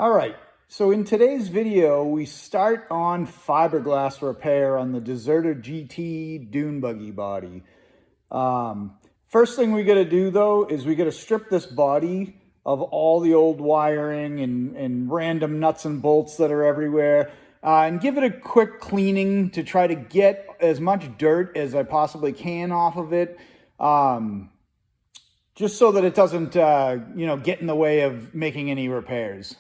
All right, so in today's video, we start on fiberglass repair on the Deserter GT Dune Buggy body. First thing we gotta do though is we gotta strip this body of all the old wiring and random nuts and bolts that are everywhere, and give it a quick cleaning to try to get as much dirt as I possibly can off of it. Just so that it doesn't, get in the way of making any repairs.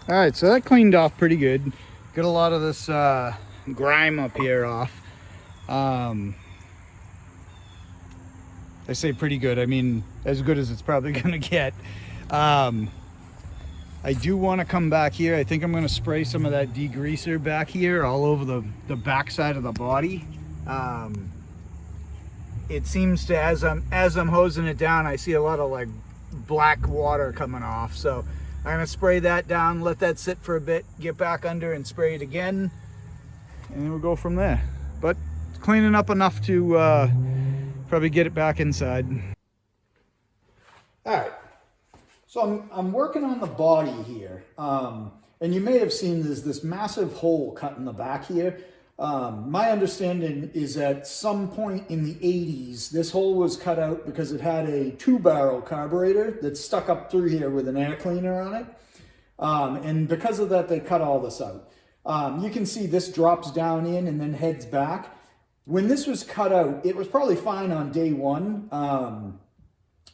All right, so that cleaned off pretty good. Got a lot of this grime up here off. I say pretty good, I mean as good as it's probably gonna get. I do want to come back here. I think I'm going to spray some of that degreaser back here all over the back side of the body. It seems to, as I'm hosing it down, I see a lot of like black water coming off. So I'm going to spray that down, let that sit for a bit, get back under and spray it again, and then we'll go from there. But it's cleaning up enough to probably get it back inside. All right. So I'm working on the body here, and you may have seen there's this massive hole cut in the back here. My understanding is at some point in the 80s, this hole was cut out because it had a 2-barrel carburetor that stuck up through here with an air cleaner on it. And because of that, they cut all this out. You can see this drops down in and then heads back. When this was cut out, it was probably fine on day one.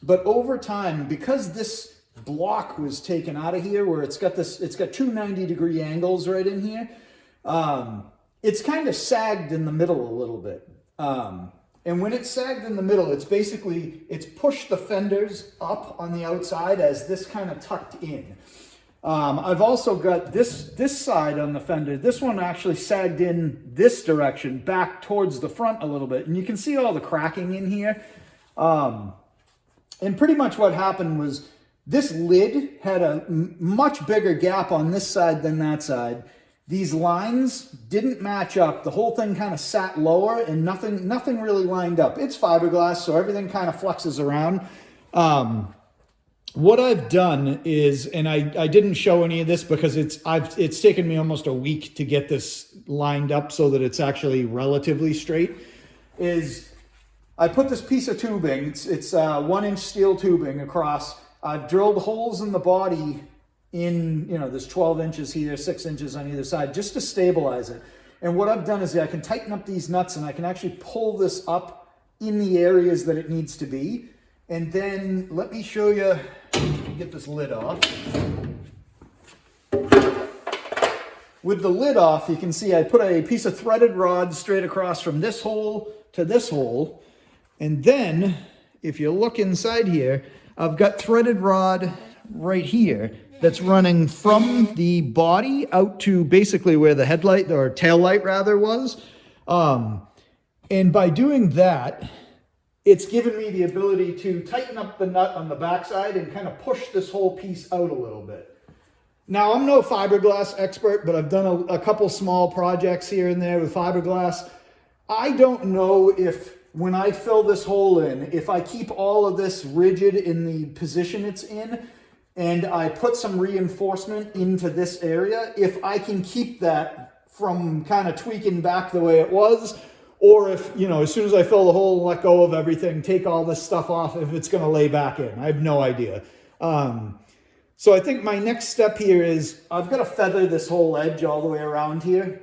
But over time, because this block was taken out of here, where it's got two 90-degree angles right in here, it's kind of sagged in the middle a little bit. And when it's sagged in the middle, it's pushed the fenders up on the outside as this kind of tucked in. I've also got this side on the fender. This one actually sagged in this direction back towards the front a little bit, and you can see all the cracking in here. And pretty much what happened was this lid had a much bigger gap on this side than that side. These lines didn't match up. The whole thing kind of sat lower and nothing really lined up. It's fiberglass, so everything kind of flexes around. What I've done is, and I didn't show any of this because it's taken me almost a week to get this lined up so that it's actually relatively straight, is I put this piece of tubing, it's 1-inch steel tubing across. I've drilled holes in the body in, there's 12 inches here, 6 inches on either side, just to stabilize it. And what I've done is I can tighten up these nuts and I can actually pull this up in the areas that it needs to be. And then let me show you, get this lid off. With the lid off, you can see I put a piece of threaded rod straight across from this hole to this hole. And then if you look inside here, I've got threaded rod right here that's running from the body out to basically where the headlight or tail light rather was. And by doing that, it's given me the ability to tighten up the nut on the backside and kind of push this whole piece out a little bit. Now, I'm no fiberglass expert, but I've done a couple small projects here and there with fiberglass. I don't know if when I fill this hole in, if I keep all of this rigid in the position it's in, and I put some reinforcement into this area, if I can keep that from kind of tweaking back the way it was, or if, as soon as I fill the hole and let go of everything, take all this stuff off, if it's going to lay back in. I have no idea. So I think my next step here is I've got to feather this whole edge all the way around here.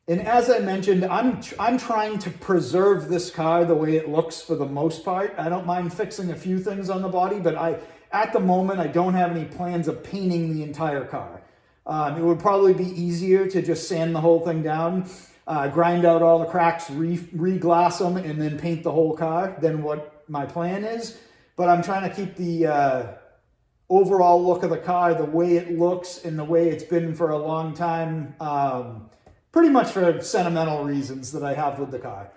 And as I mentioned, I'm trying to preserve this car the way it looks for the most part. I don't mind fixing a few things on the body, but at the moment, I don't have any plans of painting the entire car. It would probably be easier to just sand the whole thing down, grind out all the cracks, re-glass them, and then paint the whole car than what my plan is. But I'm trying to keep the overall look of the car the way it looks and the way it's been for a long time. Pretty much for sentimental reasons that I have with the car.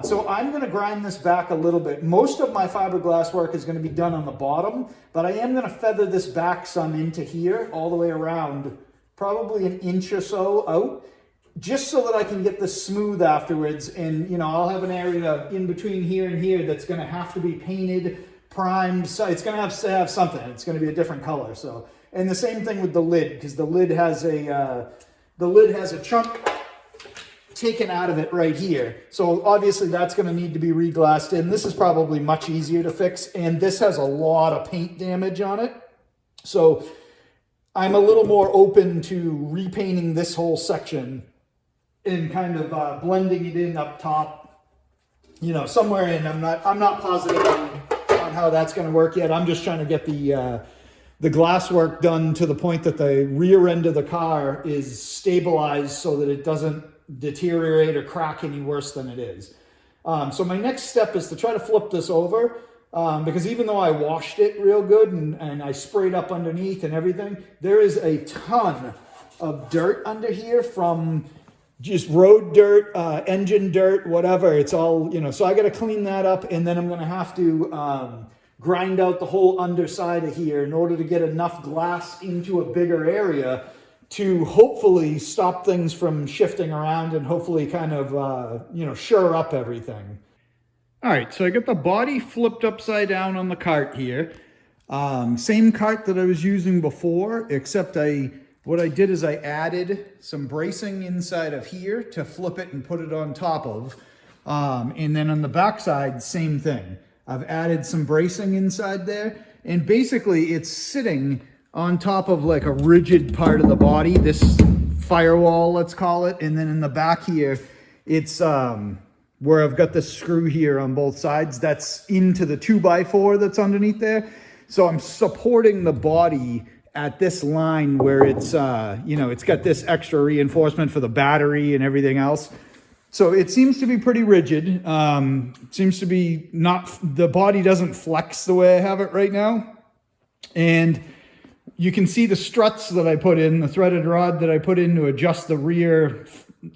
So I'm going to grind this back a little bit. Most of my fiberglass work is going to be done on the bottom, but I am going to feather this back some into here, all the way around, probably an inch or so out, just so that I can get this smooth afterwards. And, I'll have an area in between here and here that's going to have to be painted, primed. So it's going to have something. It's going to be a different color. So, and the same thing with the lid, because the lid has a chunk taken out of it right here. So obviously that's going to need to be re-glassed in. This is probably much easier to fix, and this has a lot of paint damage on it. So I'm a little more open to repainting this whole section and kind of blending it in up top, somewhere in. I'm not positive on how that's going to work yet. I'm just trying to get the the glass work done to the point that the rear end of the car is stabilized so that it doesn't deteriorate or crack any worse than it is. So my next step is to try to flip this over, because even though I washed it real good and I sprayed up underneath and everything, there is a ton of dirt under here from just road dirt, engine dirt, whatever. It's all, so I got to clean that up, and then I'm going to have to grind out the whole underside of here in order to get enough glass into a bigger area to hopefully stop things from shifting around and hopefully kind of, shore up everything. All right, so I got the body flipped upside down on the cart here. Same cart that I was using before, except what I did is I added some bracing inside of here to flip it and put it on top of. And then on the back side, same thing. I've added some bracing inside there, and basically it's sitting on top of like a rigid part of the body, this firewall, let's call it. And then in the back here, it's where I've got this screw here on both sides that's into the 2x4 that's underneath there. So I'm supporting the body at this line where it's, it's got this extra reinforcement for the battery and everything else. So it seems to be pretty rigid. It seems to be the body doesn't flex the way I have it right now. And you can see the struts that I put in, the threaded rod that I put in to adjust the rear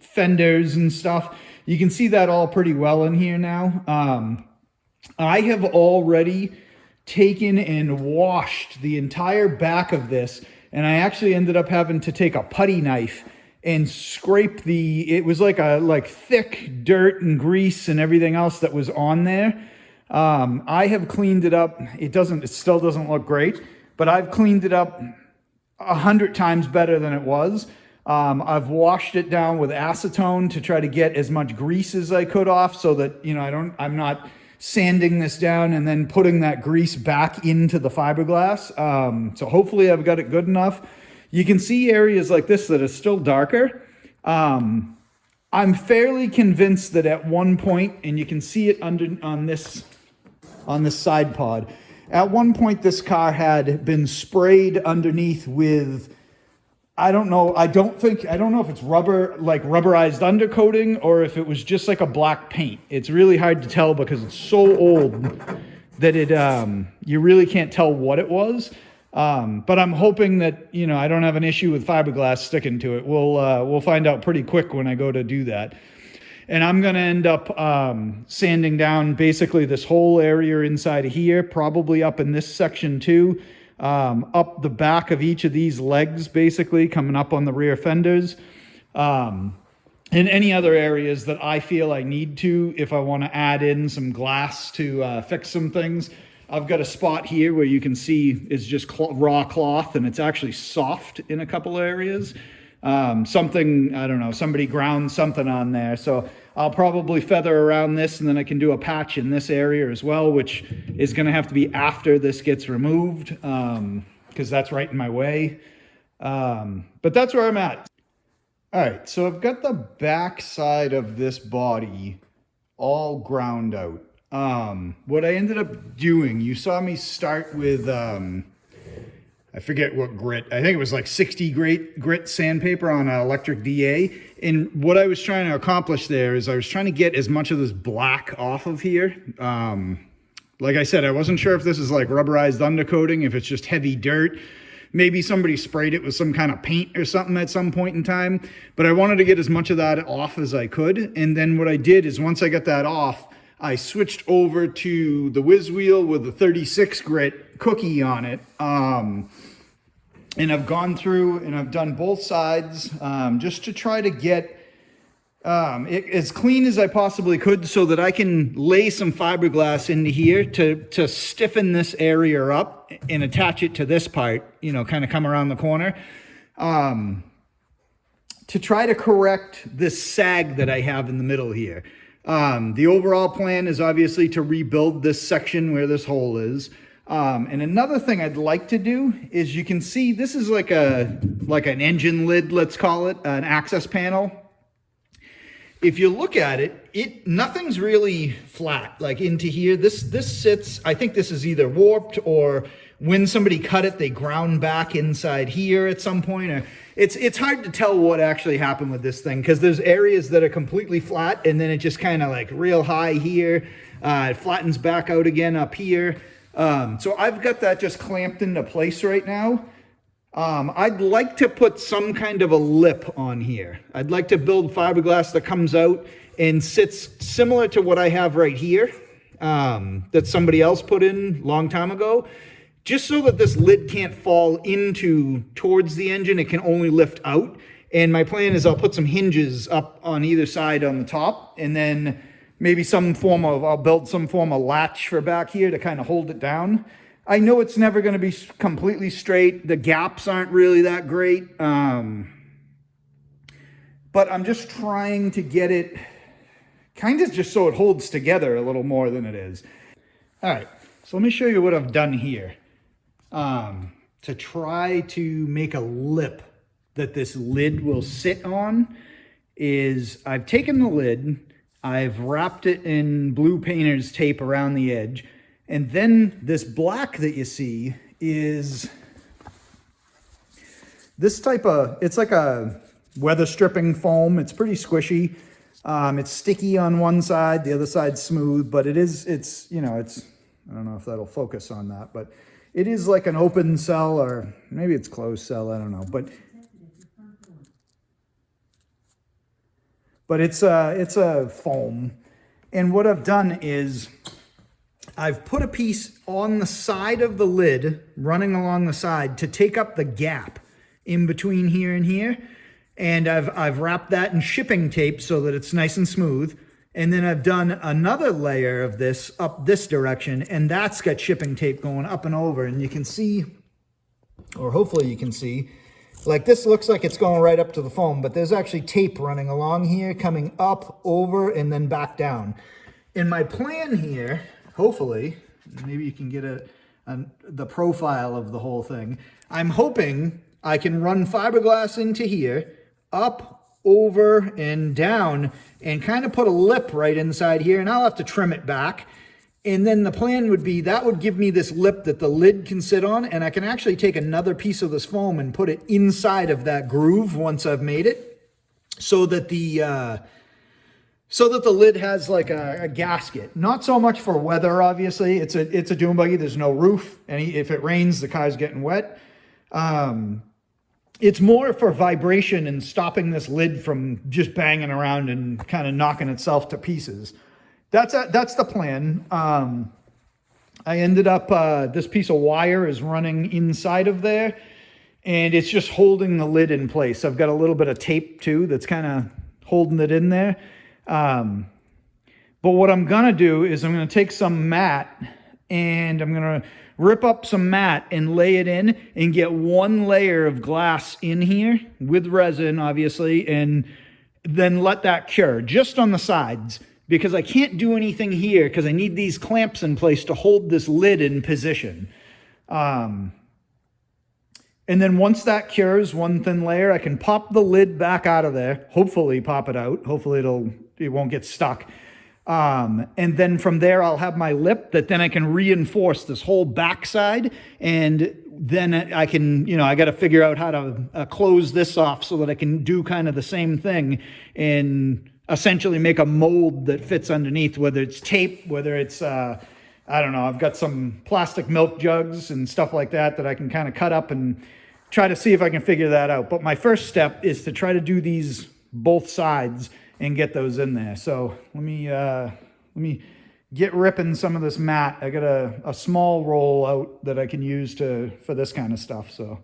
fenders and stuff. You can see that all pretty well in here now. I have already taken and washed the entire back of this, and I actually ended up having to take a putty knife and scrape it was like thick dirt and grease and everything else that was on there. I have cleaned it up. It still doesn't look great, but I've cleaned it up 100 times better than it was. I've washed it down with acetone to try to get as much grease as I could off so that, I'm not sanding this down and then putting that grease back into the fiberglass. So hopefully I've got it good enough. You can see areas like this that are still darker. I'm fairly convinced that at one point, and you can see it on this side pod, at one point this car had been sprayed underneath with, I don't know if it's rubberized undercoating or if it was just like a black paint. It's really hard to tell because it's so old that you really can't tell what it was. But I'm hoping that, I don't have an issue with fiberglass sticking to it. We'll find out pretty quick when I go to do that. And I'm going to end up sanding down basically this whole area inside of here, probably up in this section too, up the back of each of these legs, basically coming up on the rear fenders, and any other areas that I feel I need to, if I want to add in some glass to fix some things. I've got a spot here where you can see it's just raw cloth, and it's actually soft in a couple areas. Somebody ground something on there. So I'll probably feather around this, and then I can do a patch in this area as well, which is going to have to be after this gets removed, because that's right in my way. But that's where I'm at. All right, so I've got the back side of this body all ground out. What I ended up doing, you saw me start with, I forget what grit. I think it was like 60 grit sandpaper on an electric DA. And what I was trying to accomplish there is I was trying to get as much of this black off of here. Like I said, I wasn't sure if this is like rubberized undercoating, if it's just heavy dirt. Maybe somebody sprayed it with some kind of paint or something at some point in time. But I wanted to get as much of that off as I could. And then what I did is once I got that off, I switched over to the whiz wheel with the 36 grit cookie on it. And I've gone through and I've done both sides just to try to get it as clean as I possibly could so that I can lay some fiberglass into here to stiffen this area up and attach it to this part, kind of come around the corner. To try to correct this sag that I have in the middle here. The overall plan is obviously to rebuild this section where this hole is. And another thing I'd like to do is you can see this is like an engine lid, let's call it, an access panel. if you look at it, nothing's really flat, like into here. This sits, I think this is either warped, or when somebody cut it, they ground back inside here at some point. Or it's hard to tell what actually happened with this thing, because there's areas that are completely flat, and then it just kind of like real high here. It flattens back out again up here. So I've got that just clamped into place right now. I'd like to put some kind of a lip on here. I'd like to build fiberglass that comes out and sits similar to what I have right here, that somebody else put in a long time ago, just so that this lid can't fall towards the engine. It can only lift out. And my plan is I'll put some hinges up on either side on the top, and then maybe I'll build some form of latch for back here to kind of hold it down. I know it's never going to be completely straight. The gaps aren't really that great. But I'm just trying to get it kind of just so it holds together a little more than it is. All right, so let me show you what I've done here. To try to make a lip that this lid will sit on is I've taken the lid, I've wrapped it in blue painter's tape around the edge, and then this black that you see is this type of, it's like a weather stripping foam. It's pretty squishy. It's sticky on one side, the other side's smooth, but I don't know if that'll focus on that, but it is like an open cell, or maybe it's closed cell, I don't know, but it's a foam. And what I've done is I've put a piece on the side of the lid, running along the side, to take up the gap in between here and here. And I've wrapped that in shipping tape so that it's nice and smooth. And then I've done another layer of this up this direction, and that's got shipping tape going up and over. And you can see, or hopefully you can see, like this looks like it's going right up to the foam, but there's actually tape running along here, coming up, over, and then back down. And my plan here, hopefully, maybe you can get the profile of the whole thing. I'm hoping I can run fiberglass into here, up, over, and down, and kind of put a lip right inside here, and I'll have to trim it back. And then the plan would be that would give me this lip that the lid can sit on, and I can actually take another piece of this foam and put it inside of that groove once I've made it, so that the lid has like a gasket. Not so much for weather, obviously. It's a Dune Buggy. There's no roof, and if it rains, the car's getting wet. It's more for vibration and stopping this lid from just banging around and kind of knocking itself to pieces. That's the plan. I ended up, this piece of wire is running inside of there, and it's just holding the lid in place. I've got a little bit of tape too that's kind of holding it in there. But what I'm gonna do is I'm gonna take some mat, and I'm gonna rip up some mat and lay it in and get one layer of glass in here with resin, obviously, and then let that cure just on the sides, because I can't do anything here because I need these clamps in place to hold this lid in position. And then once that cures, one thin layer, I can pop the lid back out of there, hopefully pop it out. Hopefully it won't get stuck. And then from there, I'll have my lip that then I can reinforce this whole backside. And then I can, I got to figure out how to close this off so that I can do kind of the same thing and essentially make a mold that fits underneath, whether it's tape, whether it's, I don't know, I've got some plastic milk jugs and stuff like that I can kind of cut up and try to see if I can figure that out. But my first step is to try to do these both sides and get those in there. So let me get ripping some of this mat. I got a small roll out that I can use for this kind of stuff. So.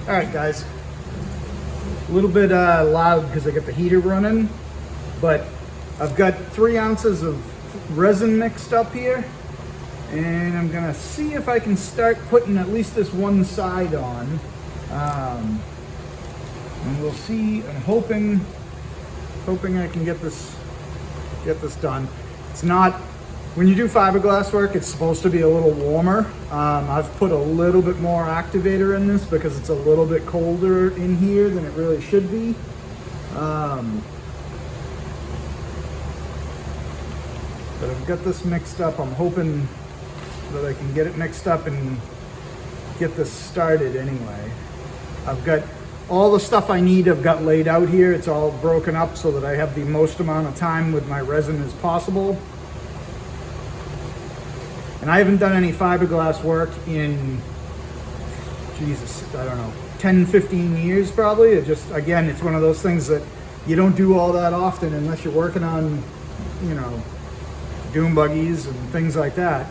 All right, guys, a little bit loud because I got the heater running, but I've got 3 ounces of resin mixed up here, and I'm gonna see if I can start putting at least this one side on. And we'll see. I'm hoping I can get this done. It's not, when you do fiberglass work, it's supposed to be a little warmer. I've put a little bit more activator in this because it's a little bit colder in here than it really should be. But I've got this mixed up. I'm hoping that I can get it mixed up and get this started anyway. I've got all the stuff I need, I've got laid out here. It's all broken up so that I have the most amount of time with my resin as possible. And I haven't done any fiberglass work in, Jesus, I don't know, 10, 15 years probably. It just, again, it's one of those things that you don't do all that often unless you're working on, you know, dune buggies and things like that.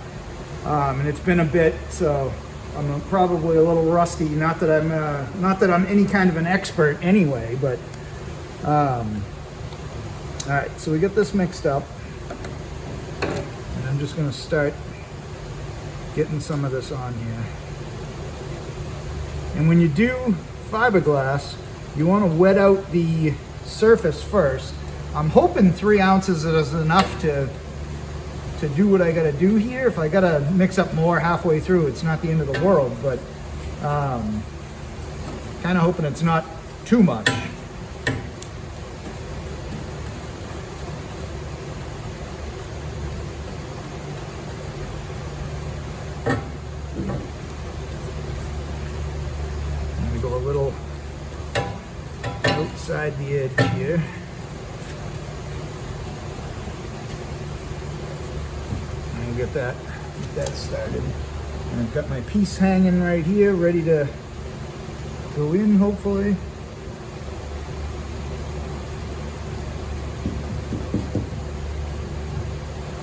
And it's been a bit, so I'm probably a little rusty. Not that I'm any kind of an expert anyway, but all right. So we get this mixed up, and I'm just going to start getting some of this on here. And when you do fiberglass, you want to wet out the surface first. I'm hoping 3 ounces is enough to do what I gotta do here. If I gotta mix up more halfway through, it's not the end of the world, but kind of hoping it's not too much. I'm gonna go a little outside the edge here. Get that started. And I've got my piece hanging right here, ready to go in, hopefully.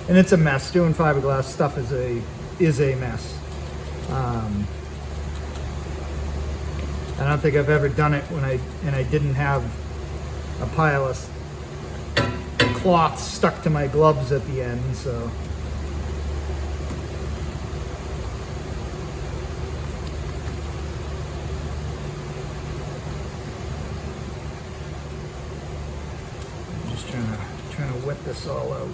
And it's a mess. Doing fiberglass stuff is a mess. I don't think I've ever done it when I didn't have a pile of cloth stuck to my gloves at the end, so. Trying to wet this all out.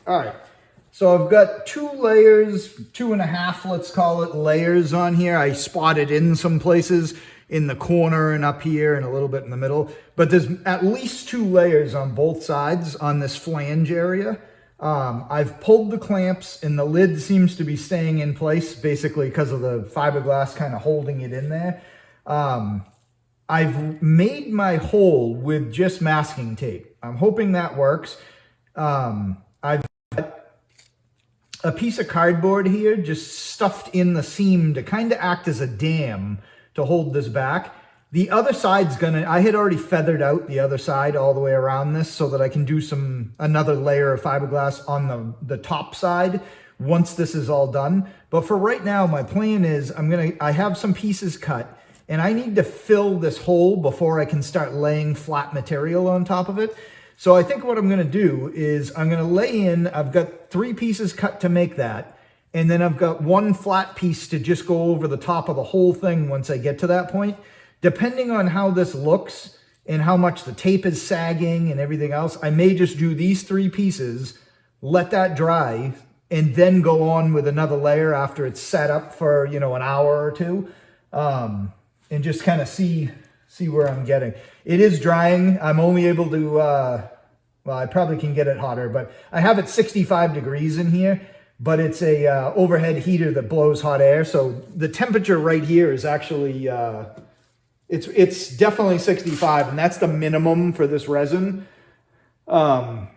All right, so I've got 2 layers, 2.5, let's call it, layers on here. I spotted in some places in the corner and up here and a little bit in the middle, but there's at least 2 layers on both sides on this flange area. I've pulled the clamps and the lid seems to be staying in place basically because of the fiberglass kind of holding it in there. I've made my hole with just masking tape. I'm hoping that works. I've got a piece of cardboard here just stuffed in the seam to kind of act as a dam to hold this back. The other side's I had already feathered out the other side all the way around this so that I can do another layer of fiberglass on the top side once this is all done. But for right now, my plan is I have some pieces cut and I need to fill this hole before I can start laying flat material on top of it. So I think what I'm going to do is I'm going to lay in, I've got 3 pieces cut to make that, and then I've got 1 flat piece to just go over the top of the whole thing once I get to that point. Depending on how this looks and how much the tape is sagging and everything else, I may just do these 3 pieces, let that dry, and then go on with another layer after it's set up for, an hour or 2, and just kind of see where I'm getting. It is drying. I'm only able to, well, I probably can get it hotter, but I have it 65 degrees in here, but it's a overhead heater that blows hot air. So the temperature right here is actually, it's definitely 65, and that's the minimum for this resin. But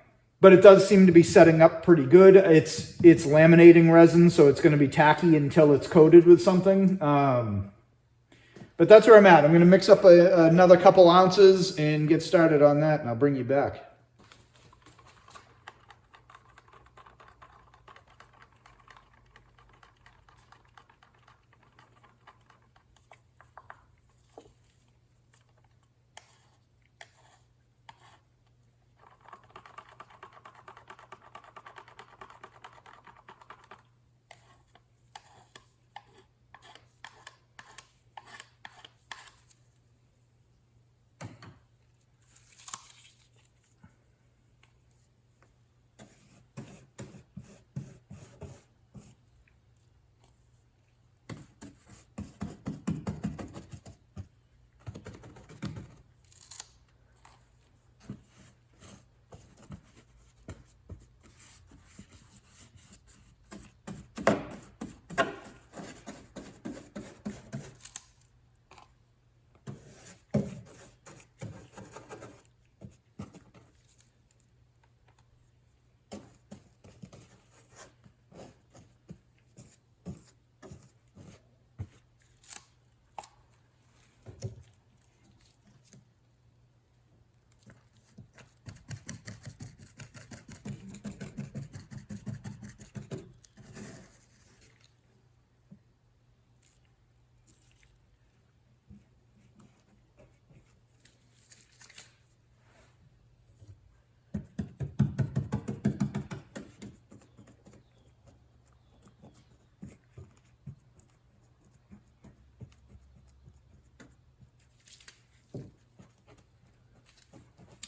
it does seem to be setting up pretty good. It's laminating resin, so it's going to be tacky until it's coated with something. But that's where I'm at. I'm going to mix up another couple ounces and get started on that, and I'll bring you back.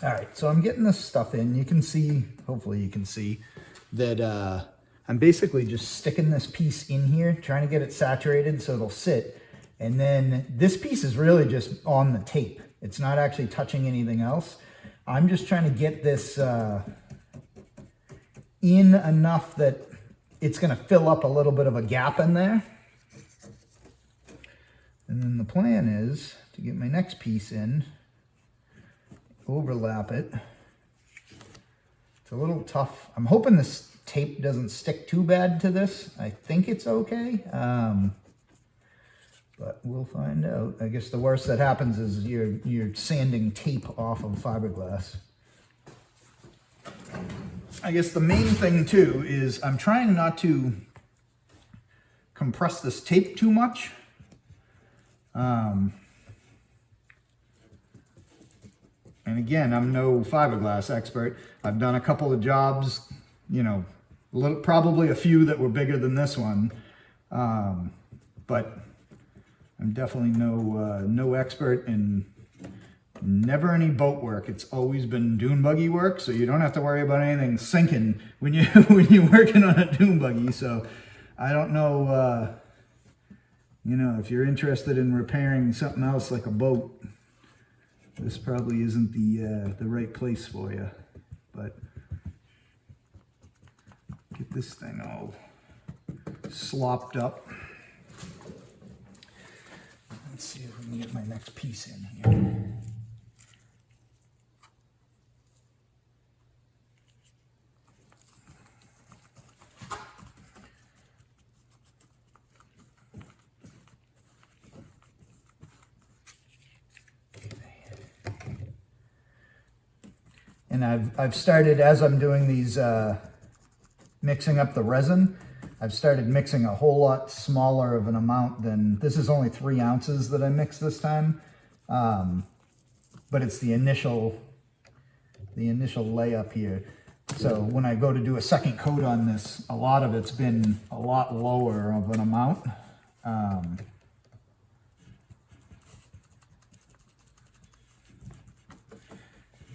All right, so I'm getting this stuff in. You can see, hopefully you can see, that I'm basically just sticking this piece in here, trying to get it saturated so it'll sit. And then this piece is really just on the tape. It's not actually touching anything else. I'm just trying to get this in enough that it's going to fill up a little bit of a gap in there. And then the plan is to get my next piece in, overlap it. It's a little tough. I'm hoping this tape doesn't stick too bad to this. I think it's okay. but we'll find out. I guess the worst that happens is you're sanding tape off of fiberglass. I guess the main thing too is I'm trying not to compress this tape too much. And again, I'm no fiberglass expert. I've done a couple of jobs, you know, probably a few that were bigger than this one. But I'm definitely no expert in never any boat work. It's always been dune buggy work, so you don't have to worry about anything sinking when you're working on a dune buggy. So I don't know, you know, if you're interested in repairing something else like a boat, this probably isn't the right place for you. But get this thing all slopped up. Let's see if we can get my next piece in here. And I've started, as I'm doing these, mixing up the resin, I've started mixing a whole lot smaller of an amount than, this is only 3 ounces that I mixed this time. But it's the initial layup here. So when I go to do a second coat on this, a lot of it's been a lot lower of an amount.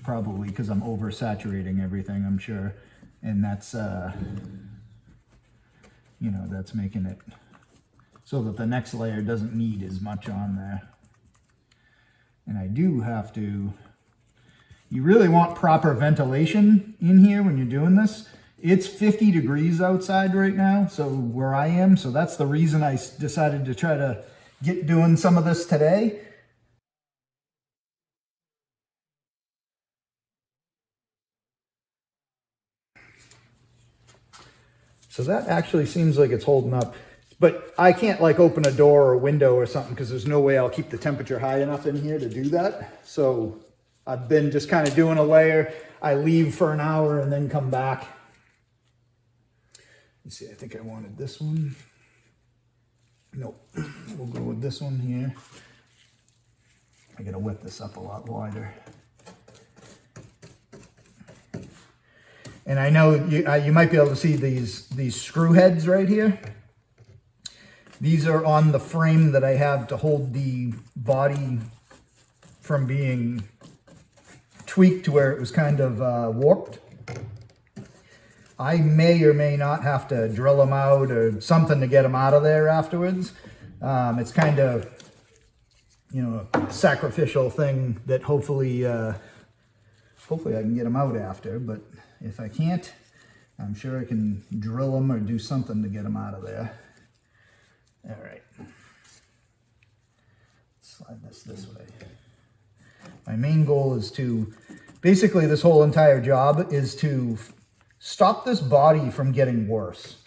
Probably because I'm oversaturating everything, I'm sure. And that's, you know, that's making it so that the next layer doesn't need as much on there. And I do have to, you really want proper ventilation in here when you're doing this. It's 50 degrees outside right now, so where I am, so that's the reason I decided to try to get doing some of this today. So that actually seems like it's holding up, but I can't like open a door or a window or something because there's no way I'll keep the temperature high enough in here to do that. So I've been just kind of doing a layer. I leave for an hour and then come back. Let's see, I think I wanted this one. Nope, we'll go with this one here. I gotta wet this up a lot wider. And I know you might be able to see these screw heads right here. These are on the frame that I have to hold the body from being tweaked to where it was kind of warped. I may or may not have to drill them out or something to get them out of there afterwards. It's kind of, you know, a sacrificial thing that hopefully I can get them out after, but if I can't, I'm sure I can drill them or do something to get them out of there. All right. Slide this way. My main goal is to, basically this whole entire job is to stop this body from getting worse.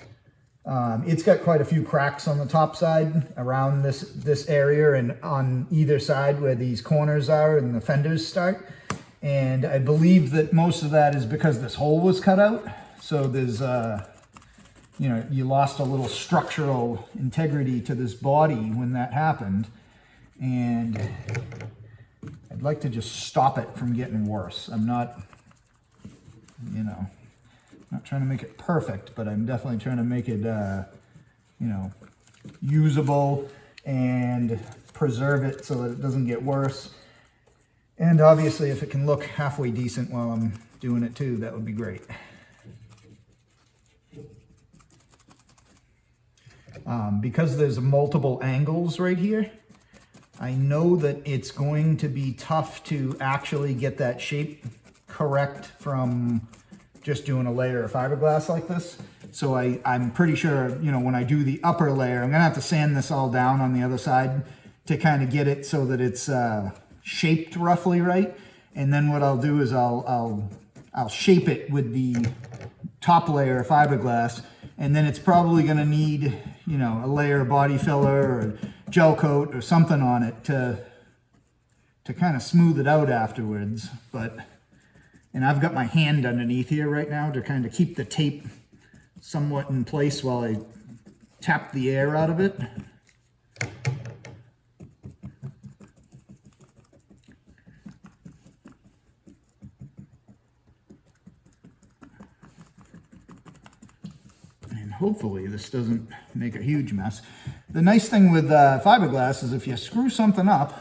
It's got quite a few cracks on the top side around this area and on either side where these corners are and the fenders start. And I believe that most of that is because this hole was cut out. So there's, you know, you lost a little structural integrity to this body when that happened. And I'd like to just stop it from getting worse. I'm not, you know, not trying to make it perfect, but I'm definitely trying to make it, you know, usable and preserve it so that it doesn't get worse. And obviously, if it can look halfway decent while I'm doing it too, that would be great. Because there's multiple angles right here, I know that it's going to be tough to actually get that shape correct from just doing a layer of fiberglass like this. So I'm pretty sure, you know, when I do the upper layer, I'm gonna have to sand this all down on the other side to kind of get it so that it's shaped roughly right. And then what I'll do is I'll shape it with the top layer of fiberglass, and then it's probably going to need, you know, a layer of body filler or gel coat or something on it to kind of smooth it out afterwards. And I've got my hand underneath here right now to kind of keep the tape somewhat in place while I tap the air out of it. And hopefully this doesn't make a huge mess. The nice thing with fiberglass is if you screw something up,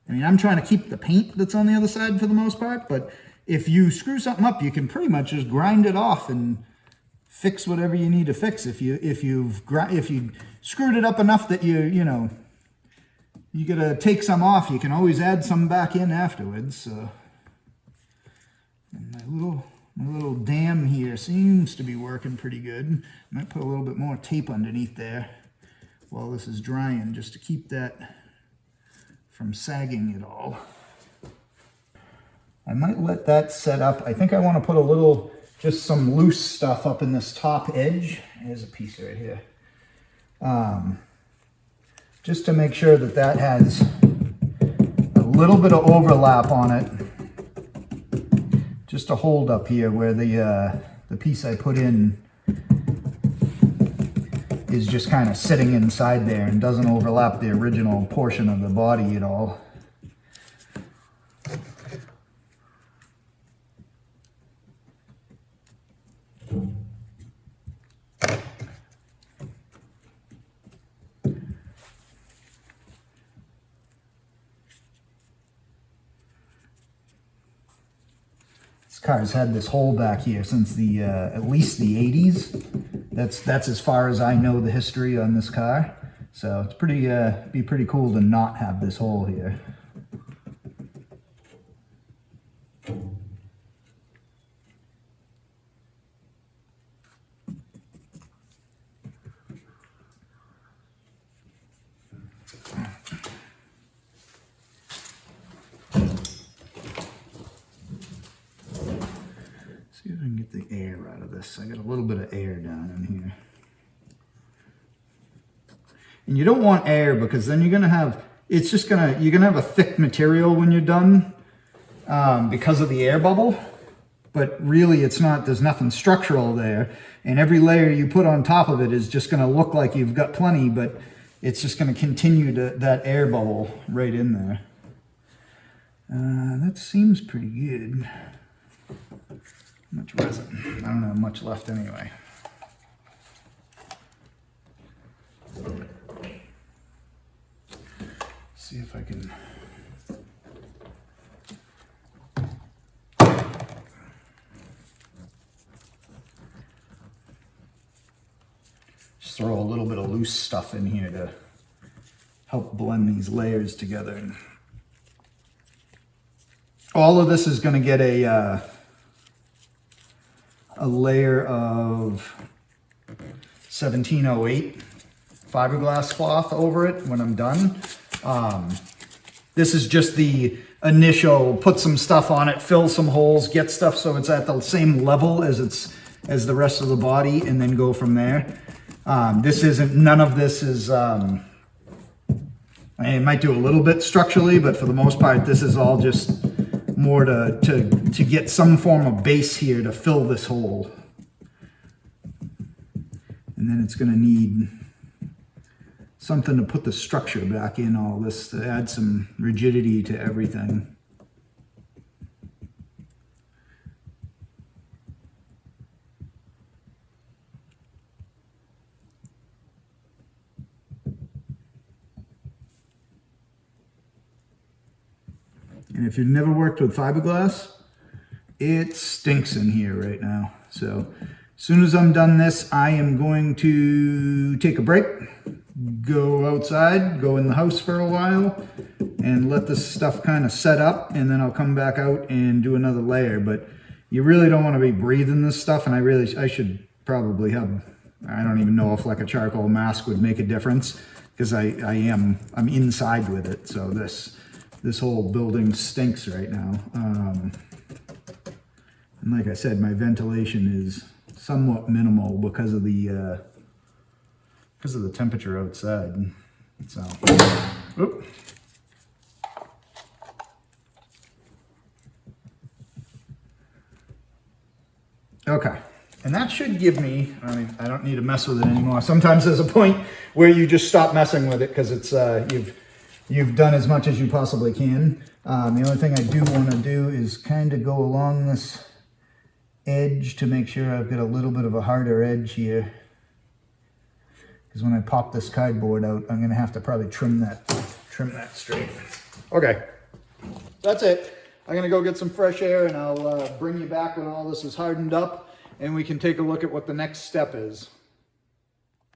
I mean, I'm trying to keep the paint that's on the other side for the most part, but if you screw something up, you can pretty much just grind it off and fix whatever you need to fix. If you screwed it up enough that you gotta take some off, you can always add some back in afterwards. So, and my little dam here seems to be working pretty good. I might put a little bit more tape underneath there while this is drying, just to keep that from sagging at all. I might let that set up. I think I want to put just some loose stuff up in this top edge. Here's a piece right here. Just to make sure that that has a little bit of overlap on it. Just a hold up here where the piece I put in is just kind of sitting inside there and doesn't overlap the original portion of the body at all. This car's had this hole back here since the at least the 80s. That's as far as I know the history on this car. So it's be pretty cool to not have this hole here. See if I can get the air out of this. I got a little bit of air down in here. And you don't want air because then you're gonna have, you're gonna have a thick material when you're done because of the air bubble. But really it's not, there's nothing structural there. And every layer you put on top of it is just gonna look like you've got plenty, but it's just gonna continue that air bubble right in there. That seems pretty good. Much resin. I don't have much left anyway. See if I can. Just throw a little bit of loose stuff in here to help blend these layers together. All of this is going to get a layer of 1708 fiberglass cloth over it when I'm done. This is just the initial, put some stuff on it, fill some holes, get stuff so it's at the same level as the rest of the body, and then go from there. None of this is, it might do a little bit structurally, but for the most part, this is all just more to get some form of base here to fill this hole. And then it's going to need something to put the structure back in all this, to add some rigidity to everything. And if you've never worked with fiberglass, it stinks in here right now. So as soon as I'm done this, I am going to take a break, go outside, go in the house for a while, and let this stuff kind of set up, and then I'll come back out and do another layer. But you really don't want to be breathing this stuff, and I should probably have, I don't even know if like a charcoal mask would make a difference, because I'm inside with it. So this whole building stinks right now. And like I said, my ventilation is somewhat minimal because of the temperature outside. So, oop. Okay, and that should give me, I mean, I don't need to mess with it anymore. Sometimes there's a point where you just stop messing with it because it's you've done as much as you possibly can. The only thing I do want to do is kind of go along this edge to make sure I've got a little bit of a harder edge here. Because when I pop this cardboard out, I'm going to have to probably trim that straight. Okay, that's it. I'm going to go get some fresh air and I'll bring you back when all this is hardened up and we can take a look at what the next step is.